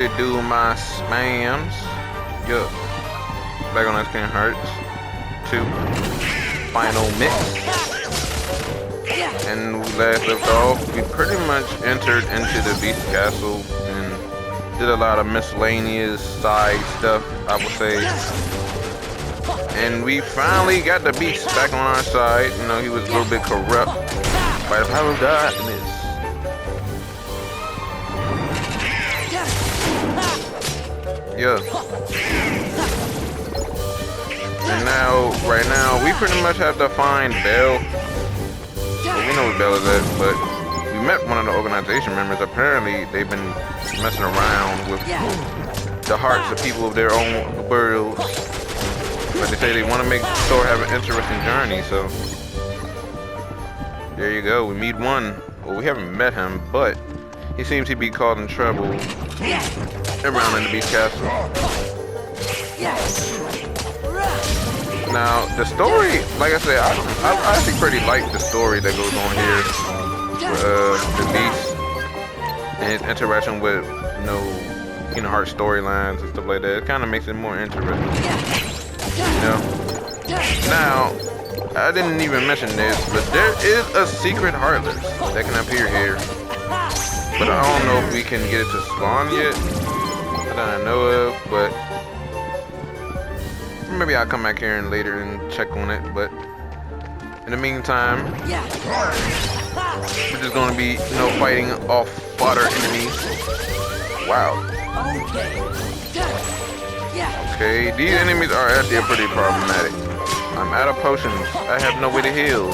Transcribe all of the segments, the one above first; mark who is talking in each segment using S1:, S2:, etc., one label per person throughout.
S1: To do my spams. Yup. Back on that Kingdom Hearts 2 final mix. And we last left off, we pretty much entered into the Beast Castle and did a lot of miscellaneous side stuff, I would say. And we finally got the Beast back on our side. You know, he was a little bit corrupt by the power of darkness. Yeah. And now, right now, we pretty much have to find Belle. Well, we know where Belle is at, but we met one of the organization members. Apparently, they've been messing around with the hearts of people of their own worlds. But they say they want to make Thor have an interesting journey, so there you go. We meet one. Well, we haven't met him, but he seems to be causing trouble around in the Beast Castle. Now, the story, like I said, I actually pretty like the story that goes on here. The Beast and his interaction with, Kingdom Hearts storylines and stuff like that. It kind of makes it more interesting. You know? Now, I didn't even mention this, but there is a secret Heartless that can appear here. But I don't know if we can get it to spawn yet. That I know of, but maybe I'll come back here and later and check on it. But in the meantime, we're just gonna be, fighting off water enemies. Wow. Okay, these enemies are actually pretty problematic. I'm out of potions. I have no way to heal.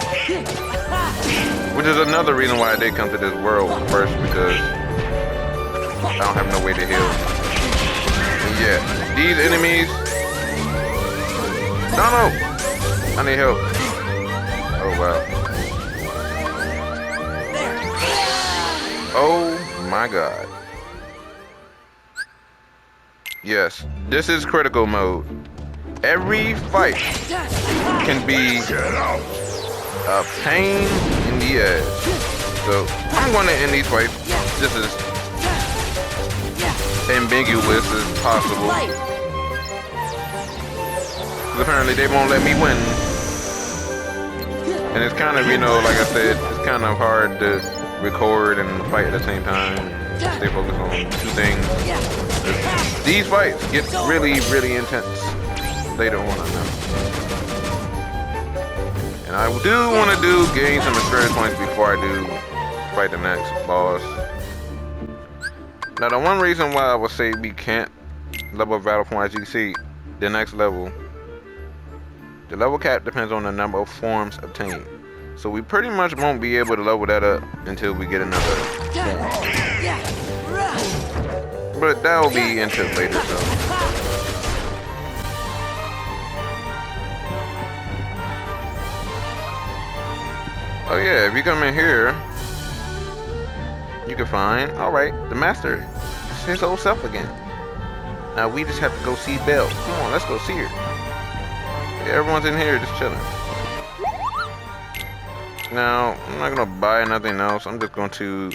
S1: Which is another reason why I did come to this world first, because I don't have no way to heal. And yeah, these enemies. No, I need help. Oh wow. Oh my god. Yes, this is critical mode. Every fight can be a pain in the ass. So I'm going to end these fights just as ambiguous as possible. Because apparently they won't let me win. And it's kind of, like I said, it's kind of hard to record and fight at the same time. Stay focused on two things. These fights get really, really intense later on, I know. And I do want to gain some experience points before I do fight the next boss. Now, the one reason why I would say we can't level battle points, you can see the next level. The level cap depends on the number of forms obtained. So we pretty much won't be able to level that up until we get another form. But that will be until later, so. Oh yeah, if you come in here, you can find, alright, the master. It's his old self again. Now we just have to go see Belle. Come on, let's go see her. Yeah, everyone's in here just chilling. Now, I'm not gonna buy nothing else. I'm just going to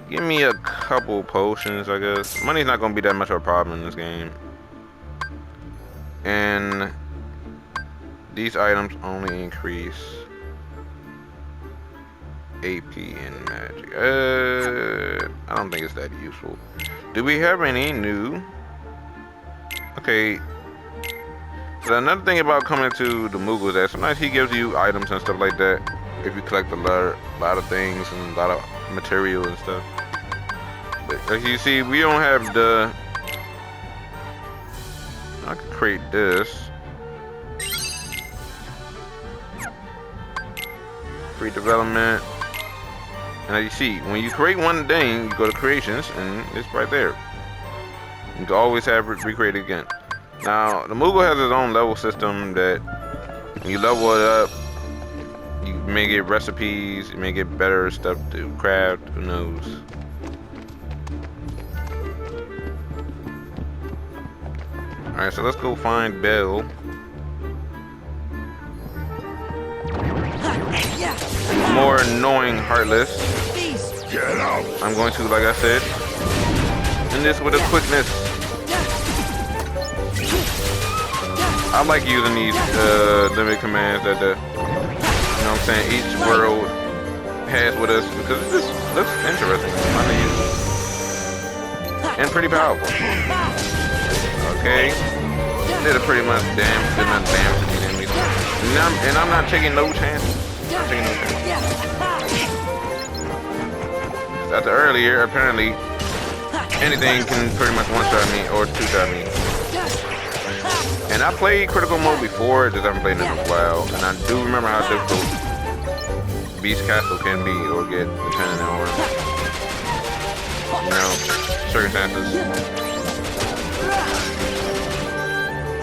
S1: give me a couple potions, I guess. Money's not gonna be that much of a problem in this game. And these items only increase AP and magic. I don't think it's that useful. Do we have any new? Okay. So another thing about coming to the Moogle is that sometimes he gives you items and stuff like that if you collect a lot of things and a lot of material and stuff. But as you see, we don't have the. I could create this. Free development. And as you see, when you create one thing, you go to creations and it's right there. You can always have it recreated again. Now, the Moogle has his own level system that when you level it up, you may get recipes, you may get better stuff to craft, who knows. Alright, so let's go find Belle. More annoying Heartless. I'm going to, like I said, and this with a quickness. I like using these limited commands that the, you know what I'm saying, each world has with us because it just looks interesting. Fun to use. And pretty powerful. Okay. Did a pretty much did enough damage to these enemies. And I'm not taking no chances. I'm taking no chances. After earlier, apparently anything can pretty much one-shot me or two-shot me. And I played critical mode before, just haven't played it in a while. And I do remember how difficult Beast Castle can be or get, depending on, you know, circumstances.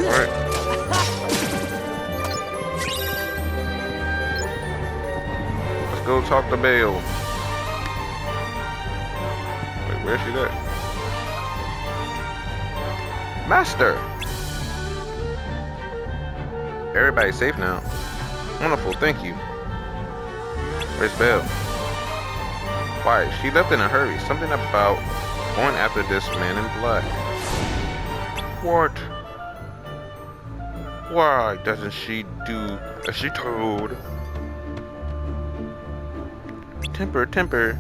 S1: Alright. Let's go talk to Bale. Wait, where's she at? Master! Everybody's safe now. Wonderful, thank you. Where's Belle? Why? She left in a hurry. Something about going after this man in black. What? Why doesn't she do as she told? Temper.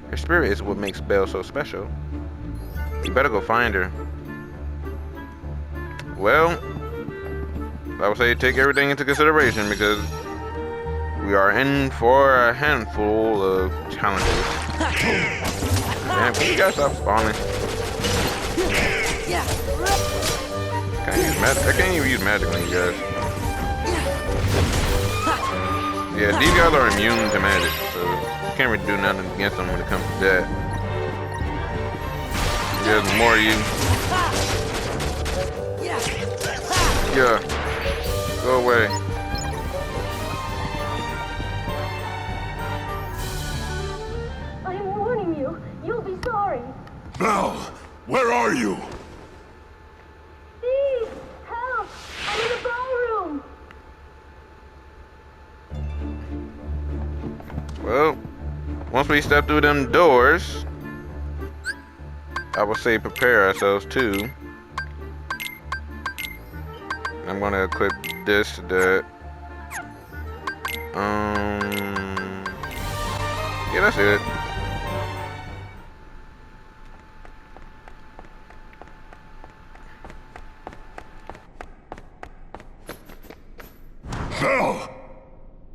S1: Her spirit is what makes Belle so special. You better go find her. Well, I would say take everything into consideration because we are in for a handful of challenges. Man, can you guys stop spawning? I can't even use magic on you guys. Yeah, these guys are immune to magic, so you can't really do nothing against them when it comes to that. There's more of you. Yeah. Go away.
S2: I'm warning you. You'll be sorry.
S3: Belle, where are you?
S2: Steve, help! I'm in the ballroom.
S1: Well, once we step through them doors, I would say prepare ourselves too. I'm gonna equip this, that. Yeah, that's it.
S3: Belle!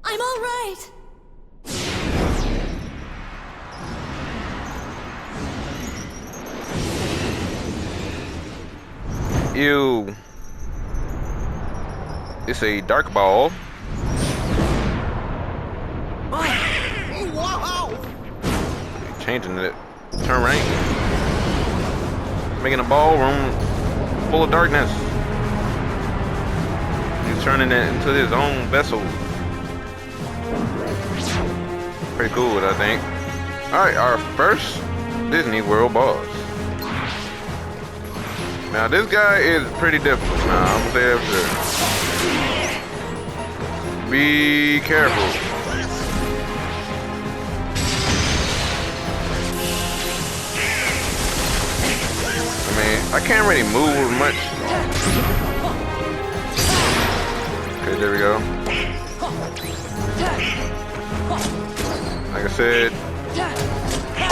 S2: I'm all right.
S1: Ew. It's a dark ball.
S3: Wow!
S1: Changing it. Turn right. Making a ballroom full of darkness. He's turning it into his own vessel. Pretty cool, I think. Alright, our first Disney World boss. Now this guy is pretty difficult. Now I'm gonna say that for sure. Be careful. I mean, I can't really move much. Okay, there we go. Like I said,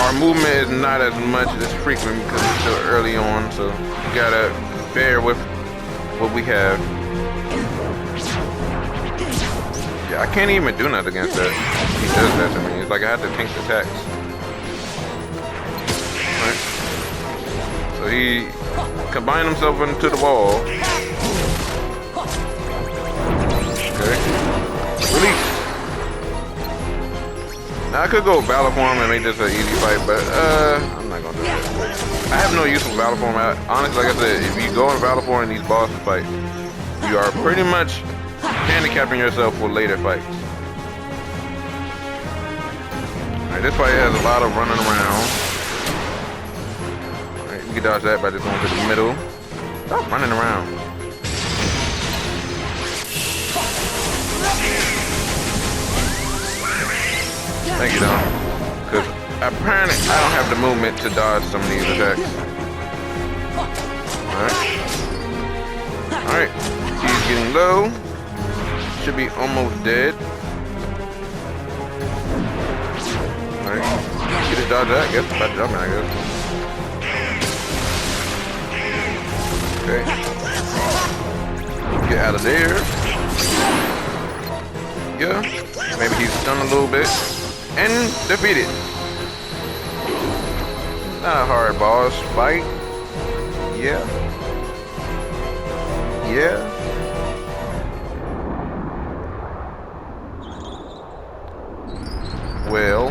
S1: our movement is not as much as frequent because it's still early on, so you gotta bear with what we have. Yeah, I can't even do nothing against that. He does that to me. It's like I have to tank the attacks. Alright. So he combined himself into the wall. Okay. Release. Now I could go Battle Form and make this an easy fight, but I'm not gonna do that. I have no use for Battle Form. Honestly, like I said, if you go in Battle Form in these boss fights, you are pretty much handicapping yourself for later fights. Alright, this fight has a lot of running around. Alright, you can dodge that by just going to the middle. Stop running around. Thank you, though. Because apparently I don't have the movement to dodge some of these attacks. getting low. Should be almost dead. Alright. Get his dodge out, I guess. By jumping, I guess. Okay. Get out of there. Yeah. Maybe he's stunned a little bit. And defeated. Not a hard boss fight. Yeah. Yeah. Well.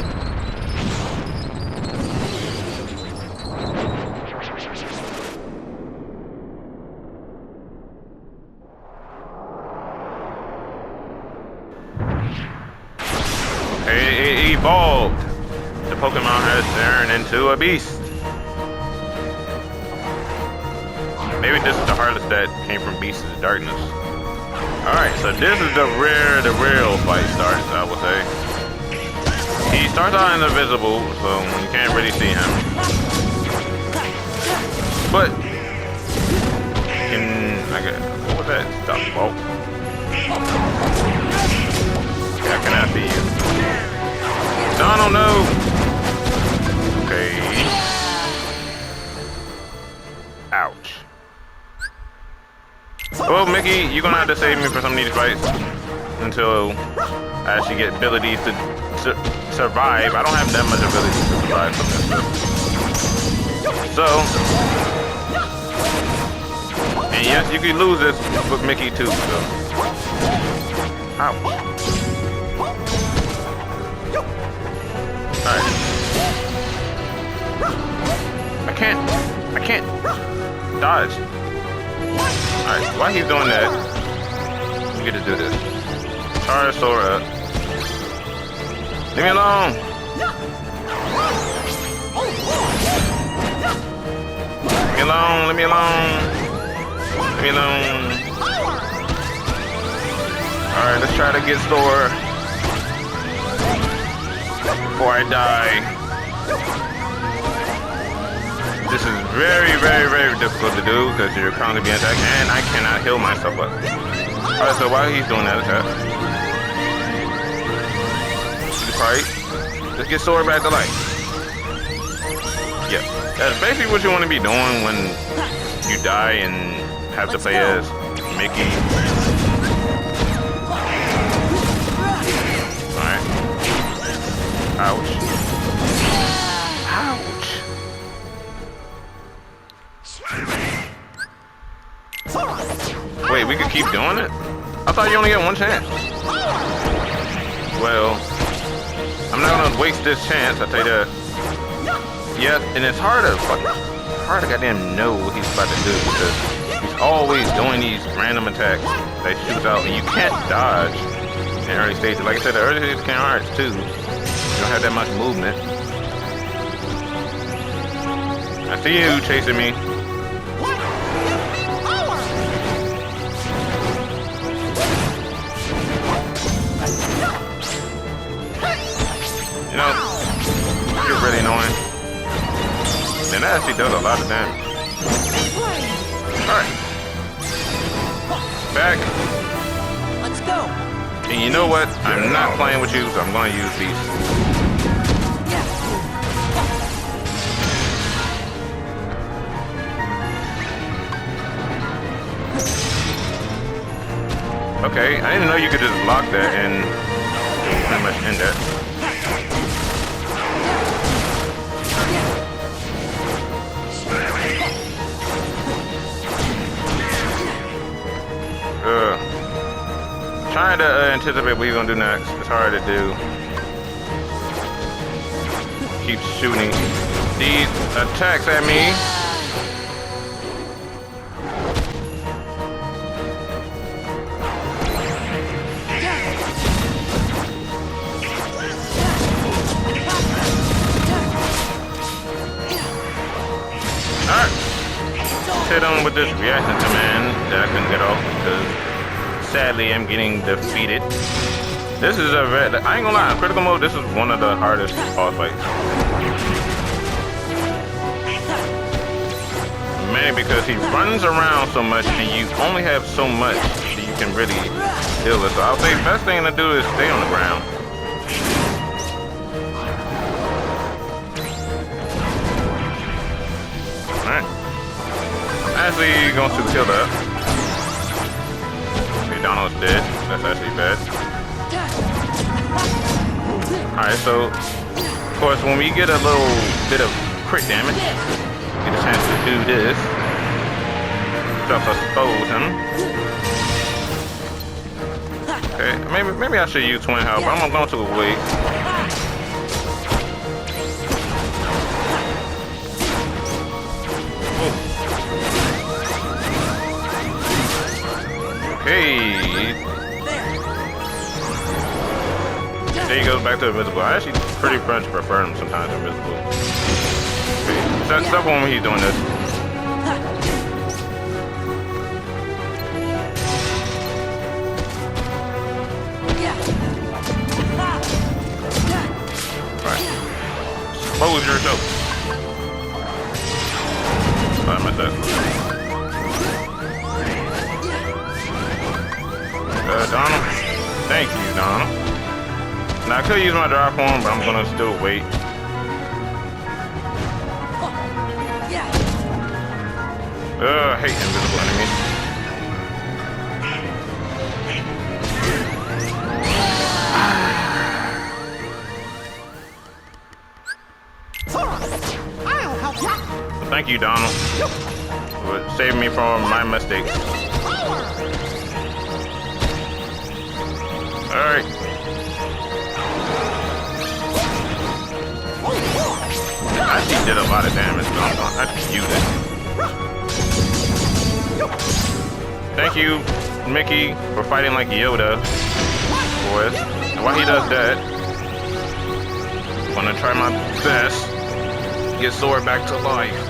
S1: It evolved. The Pokemon has turned into a beast. Maybe this is the hardest that came from Beasts of Darkness. Alright, so this is the real fight starts, I would say. He starts out invisible, so you can't really see him. But what was that? Stop fault. How can I see you? No, I don't know. Okay. Ouch. Well, Mickey, you're gonna have to save me for some of these fights until I actually get abilities to survive. I don't have that much ability to survive from this stuff. So, and yes, you can lose this with Mickey too. So, ouch. All right. I can't dodge. Alright, while he's doing that, we get to do this. Charge Sora up. Leave me alone! Leave me alone, leave me alone! Leave me alone! Alright, let's try to get Sora before I die. This is very difficult to do because you're currently being attacked and I cannot heal myself up. Alright, so while he's doing that attack, right, let's get Sora back to life. Yeah, that's basically what you want to be doing when you die and have to play as Mickey. Alright. Ouch. Wait, we could keep doing it? I thought you only get one chance. Well, I'm not gonna waste this chance, I'll tell you that. Yeah, and it's hard to goddamn know what he's about to do because he's always doing these random attacks that shoots out and you can't dodge in early stages. Like I said, the early stages can hard too. You don't have that much movement. I see you chasing me. You know, you're really annoying. And that actually does a lot of damage. Alright. Back.
S4: Let's go.
S1: And you know what? I'm not playing with you, so I'm going to use these. Okay, I didn't know you could just block that and pretty much end that. Trying to anticipate what he's gonna do next. It's hard to do. Keep shooting these attacks at me. Alright. Hit him with this reaction command that I couldn't get off because sadly I'm getting defeated. This is I ain't gonna lie, in critical mode, this is one of the hardest boss fights. Mainly because he runs around so much and you only have so much that you can really deal with. So I'll say the best thing to do is stay on the ground. Alright. Actually going to kill that. Okay, Donald's dead. That's actually bad. Alright, so of course when we get a little bit of crit damage, get a chance to do this. Just expose him. Okay, maybe I should use twin help. I'm going to wait. Okay. There he goes back to invisible. I actually pretty much prefer him sometimes invisible. Okay. Step on when he's doing this. Expose yourself. Oh, I messed up. Donald. Thank you, Donald. Now I could use my drop form, but I'm gonna still wait. I hate invisible enemies. Thank you, Donald, for saving me from my mistakes. Alright. I actually did a lot of damage, so I can use it. Thank you, Mickey, for fighting like Yoda for us. And while he does that, I'm gonna try my best to get Sora back to life.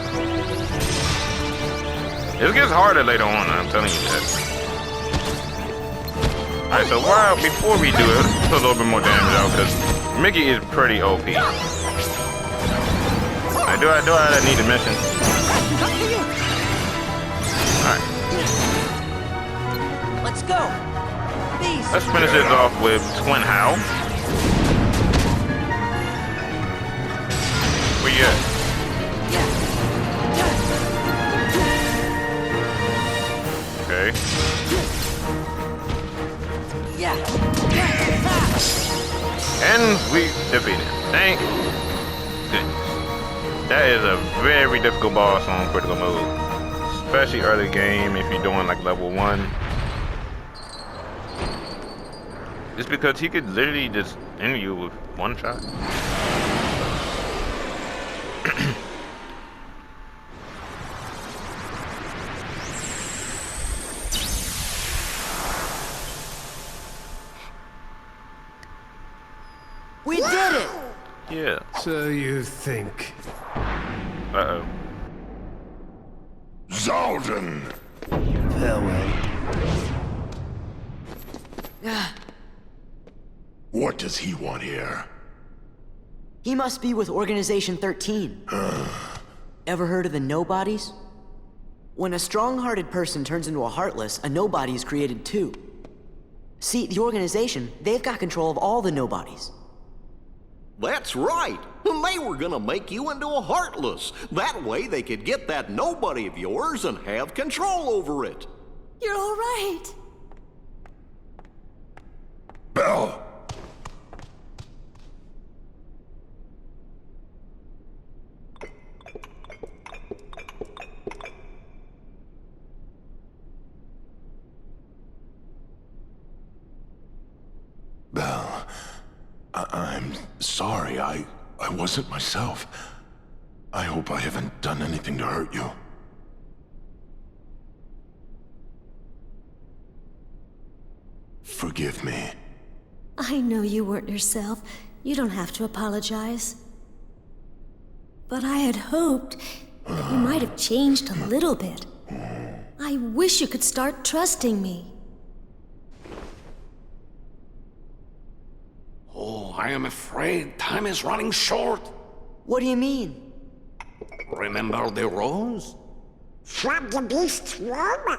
S1: It gets harder later on, I'm telling you that. Alright, so before we do it, let's put a little bit more damage out, because Mickey is pretty OP. Alright, do I need a mission? Alright.
S4: Let's go. Beast.
S1: Let's finish this off with Twin Howl. Where you at? Okay. And we defeated him. Thank goodness. That is a very difficult boss on critical mode. Especially early game if you're doing like level 1. Just because he could literally just end you with one shot.
S4: We did it!
S1: Yeah.
S5: So you think.
S1: Uh-oh.
S3: Zaldin!
S5: Farewell.
S3: What does he want here?
S4: He must be with Organization 13. Ever heard of the Nobodies? When a strong-hearted person turns into a Heartless, a Nobody is created too. See, the organization, they've got control of all the Nobodies.
S6: That's right. And they were gonna make you into a Heartless. That way they could get that nobody of yours and have control over it.
S2: You're all right.
S3: Belle! Belle, I'm sorry. I wasn't myself. I hope I haven't done anything to hurt you. Forgive me.
S2: I know you weren't yourself. You don't have to apologize. But I had hoped that you might have changed a little bit. I wish you could start trusting me.
S7: Oh, I am afraid time is running short.
S4: What do you mean?
S7: Remember the rose?
S8: From the beast's womb?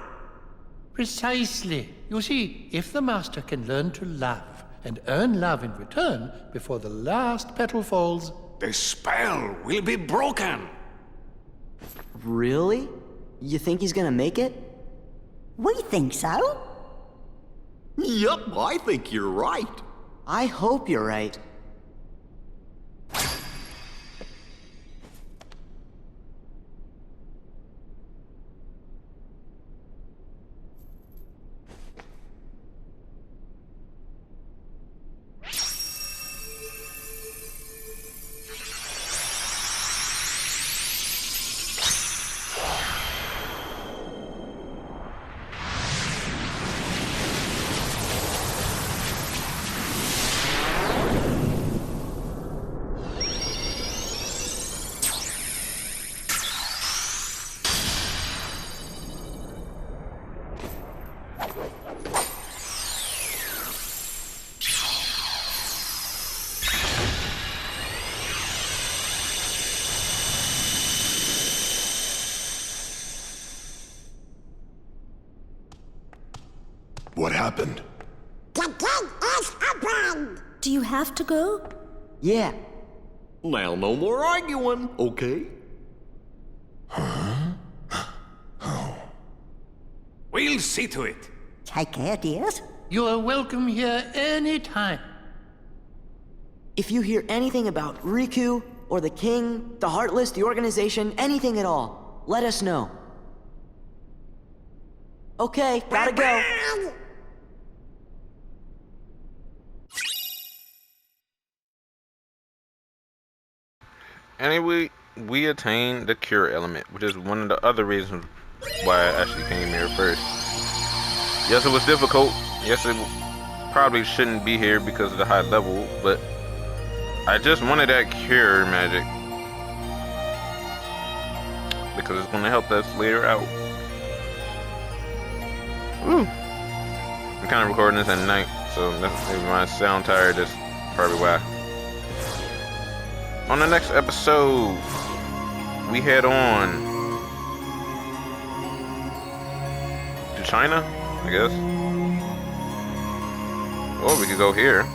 S8: Precisely. You see, if the Master can learn to love and earn love in return before the last petal falls...
S7: The spell will be broken.
S4: Really? You think he's gonna make it?
S9: We think so.
S6: Yup, I think you're right.
S4: I hope you're right.
S3: What happened?
S9: The gate is open.
S2: Do you have to go?
S4: Yeah.
S6: Now, no more arguing, okay?
S7: We'll see to it.
S9: Take care, dears.
S8: You are welcome here any time.
S4: If you hear anything about Riku, or the King, the Heartless, the organization, anything at all, let us know. Okay, gotta go.
S1: Anyway, we attained the cure element, which is one of the other reasons why I actually came here first. Yes, it was difficult. Yes, it probably shouldn't be here because of the high level, but I just wanted that cure magic because it's going to help us later out. Woo! I'm kind of recording this at night, so maybe my sound tired. That's probably why. On the next episode, we head on to China, I guess. Or we could go here.